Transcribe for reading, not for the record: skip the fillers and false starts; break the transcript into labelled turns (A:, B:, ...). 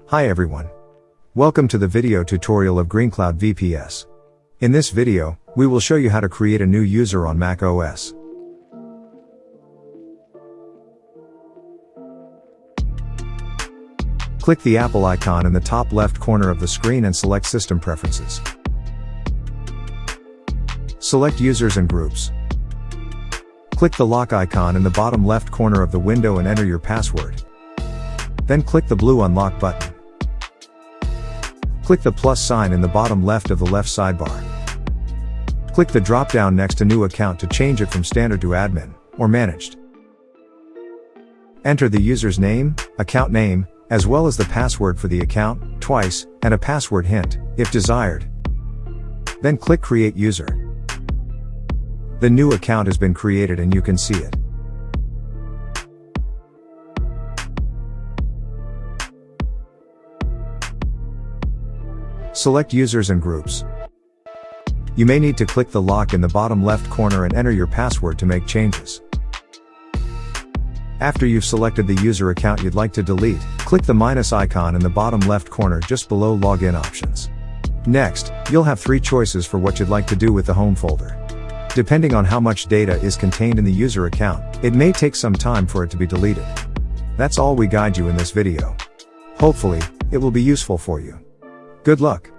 A: Hi everyone. Welcome to the video tutorial of GreenCloud VPS. In this video, we will show you how to create a new user on macOS. Click the Apple icon in the top left corner of the screen and select System Preferences. Select Users and Groups. Click the lock icon in the bottom left corner of the window and enter your password. Then click the blue Unlock button. Click the plus sign in the bottom left of the left sidebar. Click the drop-down next to New Account to change it from Standard to Admin, or Managed. Enter the user's name, account name, as well as the password for the account, twice, and a password hint, if desired. Then click Create User. The new account has been created and you can see it. Select Users and Groups. You may need to click the lock in the bottom left corner and enter your password to make changes. After you've selected the user account you'd like to delete, click the minus icon in the bottom left corner just below Login Options. Next, you'll have three choices for what you'd like to do with the home folder. Depending on how much data is contained in the user account, it may take some time for it to be deleted. That's all we guide you in this video. Hopefully, it will be useful for you. Good luck!